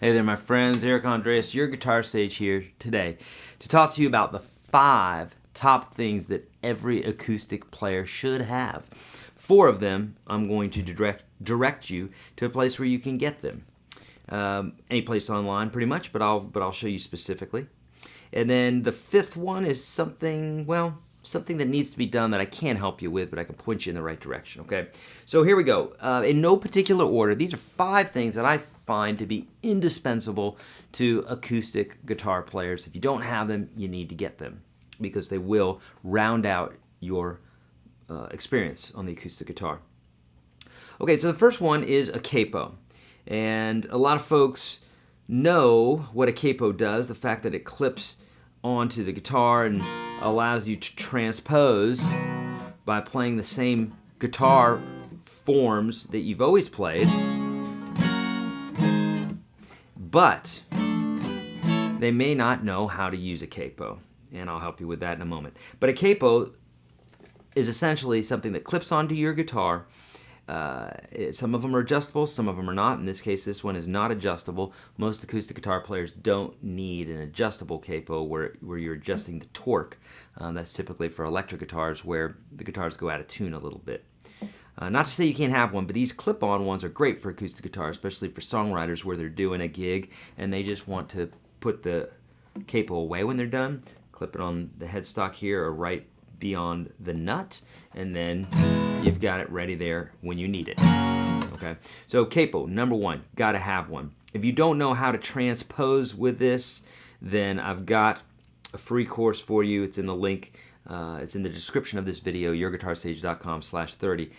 Hey there, my friends. Eric Andreas, your Guitar Sage here today to talk to you about the 5 top things that every acoustic player should have. 4 of them, I'm going to direct you to a place where you can get them. Any place online, pretty much, but I'll show you specifically. And then the 5th one is something that needs to be done that I can't help you with, but I can point you in the right direction, okay? So here we go. In no particular order, these are 5 things that I find to be indispensable to acoustic guitar players. If you don't have them, you need to get them because they will round out your experience on the acoustic guitar. Okay, so the first one is a capo. And a lot of folks know what a capo does, the fact that it clips onto the guitar and allows you to transpose by playing the same guitar forms that you've always played. But they may not know how to use a capo, and I'll help you with that in a moment. But a capo is essentially something that clips onto your guitar. Some of them are adjustable, some of them are not. In this case, this one is not adjustable. Most acoustic guitar players don't need an adjustable capo where you're adjusting the torque. That's typically for electric guitars where the guitars go out of tune a little bit. Not to say you can't have one, but these clip-on ones are great for acoustic guitar, especially for songwriters where they're doing a gig and they just want to put the capo away when they're done. Clip it on the headstock here or right beyond the nut, and then you've got it ready there when you need it. Okay, so capo, number 1, gotta have one. If you don't know how to transpose with this, then I've got a free course for you. It's in the link. It's in the description of this video, YourGuitarSage.com/30,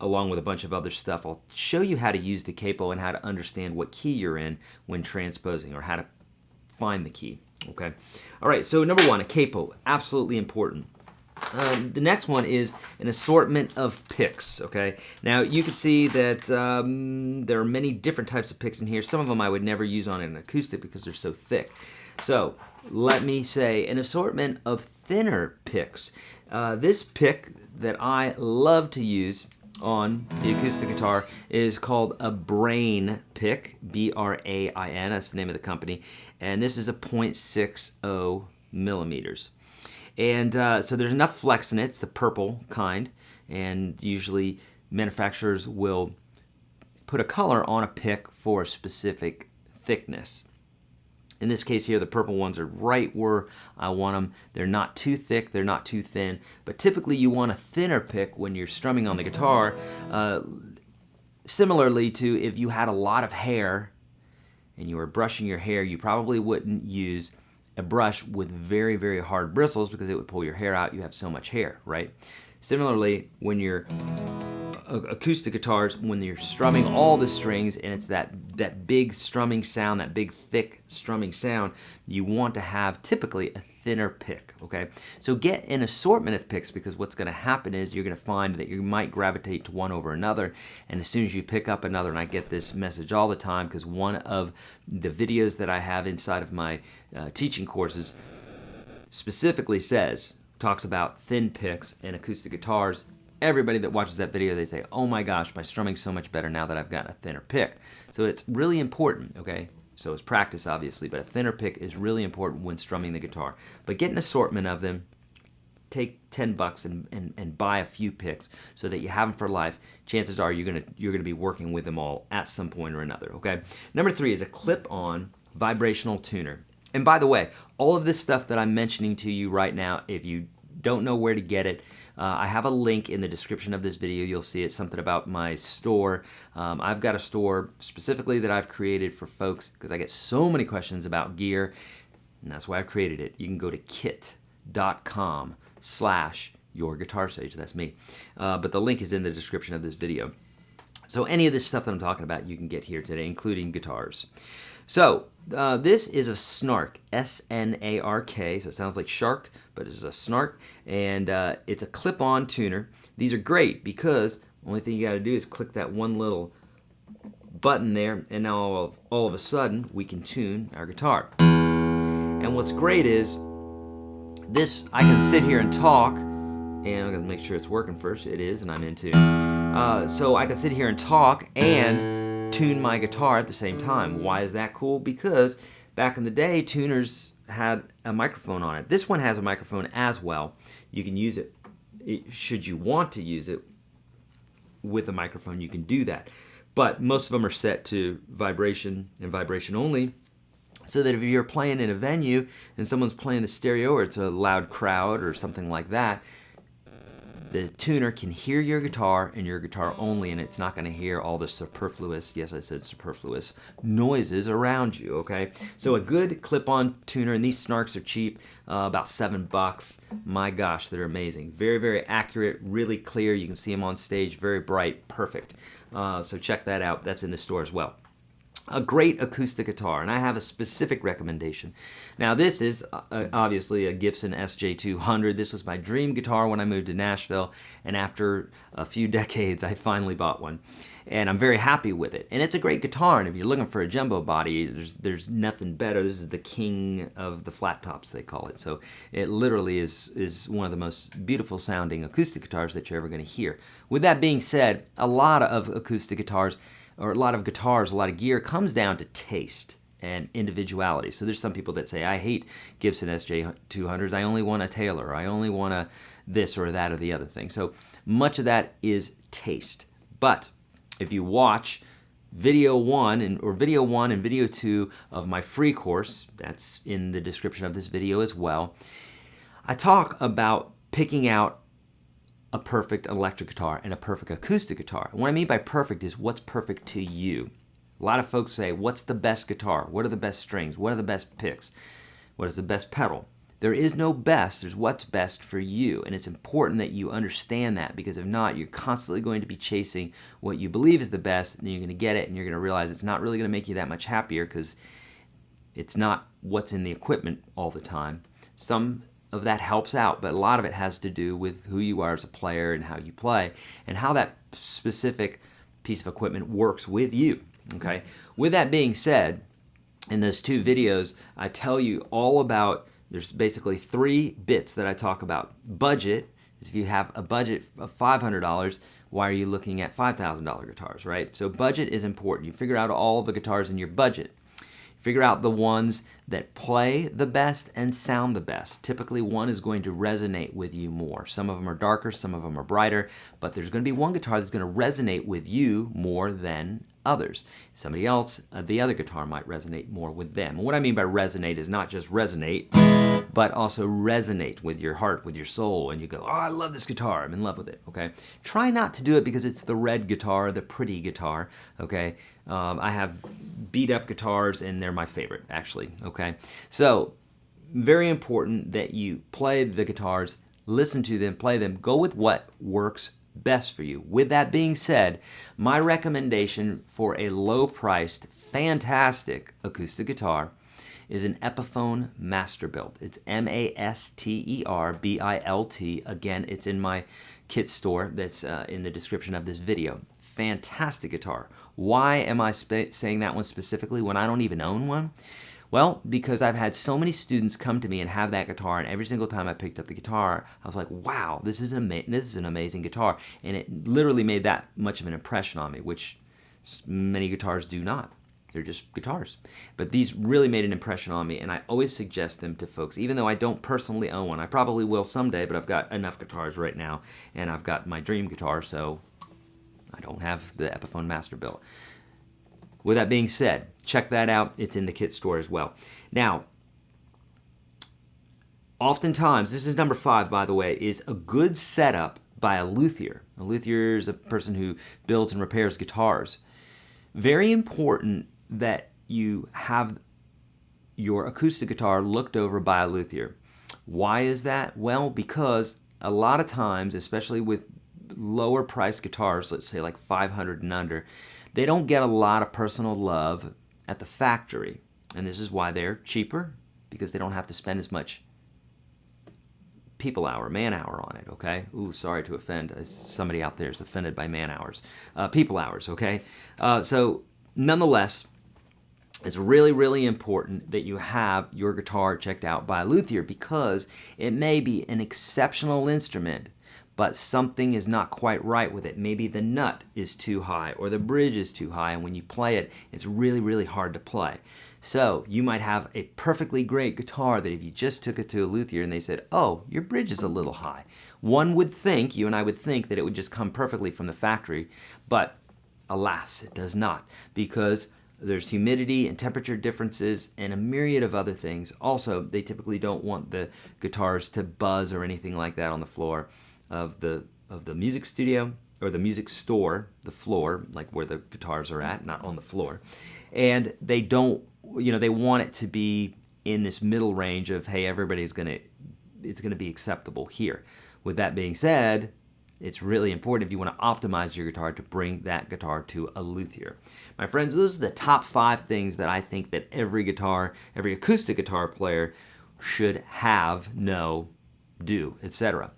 along with a bunch of other stuff. I'll show you how to use the capo and how to understand what key you're in when transposing, or how to find the key. Okay. All right. So number 1, a capo, absolutely important. The next one is an assortment of picks, okay? Now, you can see that there are many different types of picks in here. Some of them I would never use on an acoustic because they're so thick. So, let me say an assortment of thinner picks. This pick that I love to use on the acoustic guitar is called a Brain pick, B-R-A-I-N, that's the name of the company, and this is a 0.60 millimeters. And so there's enough flex in it. It's the purple kind, and usually manufacturers will put a color on a pick for a specific thickness. In this case here, the purple ones are right where I want them. They're not too thick, they're not too thin, but typically you want a thinner pick when you're strumming on the guitar. Similarly to if you had a lot of hair and you were brushing your hair, you probably wouldn't use a brush with very, very hard bristles because it would pull your hair out. You have so much hair, right? Similarly, when you're acoustic guitars, when you're strumming all the strings and it's that big strumming sound, that big thick strumming sound, you want to have typically a thinner pick, okay? So get an assortment of picks, because what's going to happen is you're going to find that you might gravitate to one over another, and as soon as you pick up another, and I get this message all the time because one of the videos that I have inside of my teaching courses specifically talks about thin picks and acoustic guitars. Everybody that watches that video, they say, oh my gosh, my strumming's so much better now that I've got a thinner pick. So it's really important, okay? So it's practice, obviously, but a thinner pick is really important when strumming the guitar. But get an assortment of them. Take $10 and buy a few picks so that you have them for life. Chances are you're gonna be working with them all at some point or another, okay? Number 3 is a clip-on vibrational tuner. And by the way, all of this stuff that I'm mentioning to you right now, if you don't know where to get it, I have a link in the description of this video. You'll see it's something about my store. I've got a store specifically that I've created for folks because I get so many questions about gear, and that's why I've created it. You can go to kit.com/YourGuitarSage. That's me. But the link is in the description of this video. So any of this stuff that I'm talking about, you can get here today, including guitars. So this is a Snark SNA RK, so it sounds like shark, but it's a Snark, and it's a clip-on tuner. These are great because the only thing you got to do is click that one little button there, and now all of a sudden we can tune our guitar. And what's great is this, I can sit here and talk, and I'm going to make sure it's working first. It is, and I'm in tune. So I can sit here and talk and tune my guitar at the same time. Why is that cool? Because back in the day, tuners had a microphone on it. This one has a microphone as well. You can use it, should you want to use it with a microphone, you can do that. But most of them are set to vibration and vibration only, so that if you're playing in a venue and someone's playing the stereo or it's a loud crowd or something like that, the tuner can hear your guitar and your guitar only, and it's not going to hear all the superfluous, yes I said superfluous, noises around you, okay? So a good clip-on tuner, and these Snarks are cheap, about $7. My gosh, they're amazing. Very, very accurate, really clear. You can see them on stage, very bright, perfect. So check that out. That's in the store as well. A great acoustic guitar, and I have a specific recommendation. Now this is obviously a Gibson SJ200. This was my dream guitar when I moved to Nashville, and after a few decades I finally bought one. And I'm very happy with it. And it's a great guitar, and if you're looking for a jumbo body, there's nothing better. This is the king of the flat tops, they call it. So it literally is one of the most beautiful sounding acoustic guitars that you're ever going to hear. With that being said, a lot of acoustic guitars, or a lot of guitars, a lot of gear, comes down to taste and individuality. So there's some people that say, I hate Gibson SJ200s, I only want a Taylor, I only want a this or that or the other thing. So much of that is taste. But if you watch video 1 and video 2 of my free course, that's in the description of this video as well, I talk about picking out a perfect electric guitar and a perfect acoustic guitar. And what I mean by perfect is what's perfect to you. A lot of folks say, what's the best guitar? What are the best strings? What are the best picks? What is the best pedal? There is no best, there's what's best for you. And it's important that you understand that, because if not, you're constantly going to be chasing what you believe is the best, and you're going to get it, and you're going to realize it's not really going to make you that much happier, because it's not what's in the equipment all the time. Some of that helps out, but a lot of it has to do with who you are as a player and how you play and how that specific piece of equipment works with you, okay? With that being said, in those 2 videos, I tell you all about, there's basically 3 bits that I talk about. Budget is if you have a budget of $500, why are you looking at $5,000 guitars, right? So budget is important. You figure out all the guitars in your budget. Figure out the ones that play the best and sound the best. Typically, one is going to resonate with you more. Some of them are darker, some of them are brighter, but there's going to be one guitar that's going to resonate with you more than others. Somebody else, the other guitar might resonate more with them. And what I mean by resonate is not just resonate, but also resonate with your heart, with your soul, and you go, oh, I love this guitar, I'm in love with it, okay? Try not to do it because it's the red guitar, the pretty guitar, okay? I have beat up guitars, and they're my favorite, actually, okay? So, very important that you play the guitars, listen to them, play them, go with what works best for you. With that being said, my recommendation for a low-priced, fantastic acoustic guitar is an Epiphone Masterbuilt. It's Masterbilt. Again, it's in my kit store that's in the description of this video. Fantastic guitar. Why am I saying that one specifically when I don't even own one? Well, because I've had so many students come to me and have that guitar, and every single time I picked up the guitar, I was like, wow, this is an amazing guitar. And it literally made that much of an impression on me, which many guitars do not. They're just guitars. But these really made an impression on me, and I always suggest them to folks, even though I don't personally own one. I probably will someday, but I've got enough guitars right now, and I've got my dream guitar, so I don't have the Epiphone Masterbuilt. With that being said, check that out. It's in the kit store as well. Now, oftentimes, this is number 5, by the way, is a good setup by a luthier. A luthier is a person who builds and repairs guitars. Very important that you have your acoustic guitar looked over by a luthier. Why is that? Well, because a lot of times, especially with lower price guitars, let's say like 500 and under, they don't get a lot of personal love at the factory. And this is why they're cheaper, because they don't have to spend as much man hour on it, okay? Ooh, sorry to offend. Somebody out there is offended by man hours. People hours, okay? So nonetheless, it's really, really important that you have your guitar checked out by a luthier, because it may be an exceptional instrument, but something is not quite right with it. Maybe the nut is too high or the bridge is too high, and when you play it, it's really, really hard to play. So you might have a perfectly great guitar that if you just took it to a luthier and they said, oh, your bridge is a little high. One would think, you and I would think, that it would just come perfectly from the factory, but alas, it does not, because there's humidity and temperature differences and a myriad of other things. Also, they typically don't want the guitars to buzz or anything like that on the floor of the music studio or the music store, the floor, like where the guitars are at, not on the floor. And they don't, they want it to be in this middle range of, hey, it's gonna be acceptable here. With that being said, it's really important if you want to optimize your guitar to bring that guitar to a luthier. My friends, those are the top 5 things that I think that every acoustic guitar player should have, know, do, etc.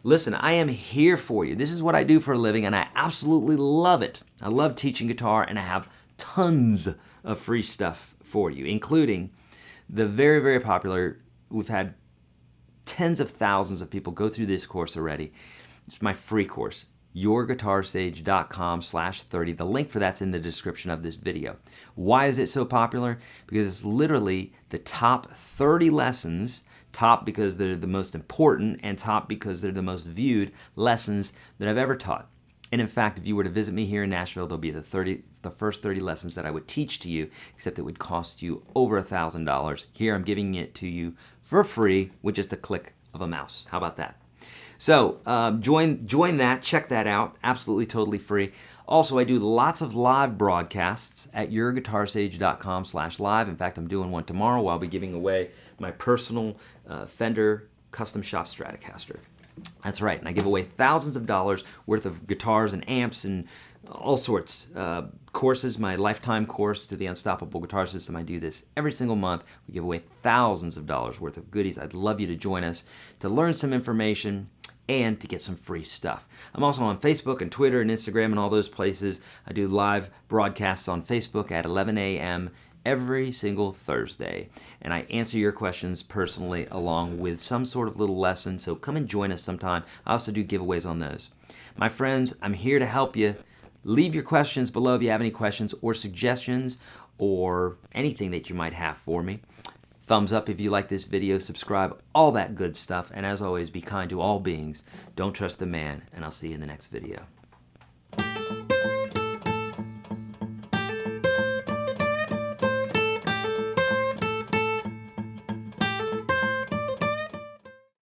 Listen, I am here for you. This is what I do for a living, and I absolutely love it. I love teaching guitar, and I have tons of free stuff for you, including the very, very popular, we've had tens of thousands of people go through this course already. It's my free course, YourGuitarSage.com/30. The link for that's in the description of this video. Why is it so popular? Because it's literally the top 30 lessons, top because they're the most important, and top because they're the most viewed lessons that I've ever taught. And in fact, if you were to visit me here in Nashville, they'll be the first 30 lessons that I would teach to you, except it would cost you over $1,000. Here I'm giving it to you for free with just a click of a mouse. How about that? So join that, check that out, absolutely totally free. Also, I do lots of live broadcasts at YourGuitarSage.com/live. In fact, I'm doing one tomorrow where I'll be giving away my personal Fender Custom Shop Stratocaster. That's right, and I give away thousands of dollars worth of guitars and amps and all sorts. Courses, my lifetime course to the Unstoppable Guitar System, I do this every single month. We give away thousands of dollars worth of goodies. I'd love you to join us to learn some information and to get some free stuff. I'm also on Facebook and Twitter and Instagram and all those places. I do live broadcasts on Facebook at 11 a.m. every single Thursday. And I answer your questions personally along with some sort of little lesson, so come and join us sometime. I also do giveaways on those. My friends, I'm here to help you. Leave your questions below if you have any questions or suggestions or anything that you might have for me. Thumbs up if you like this video, subscribe, all that good stuff. And as always, be kind to all beings. Don't trust the man, and I'll see you in the next video.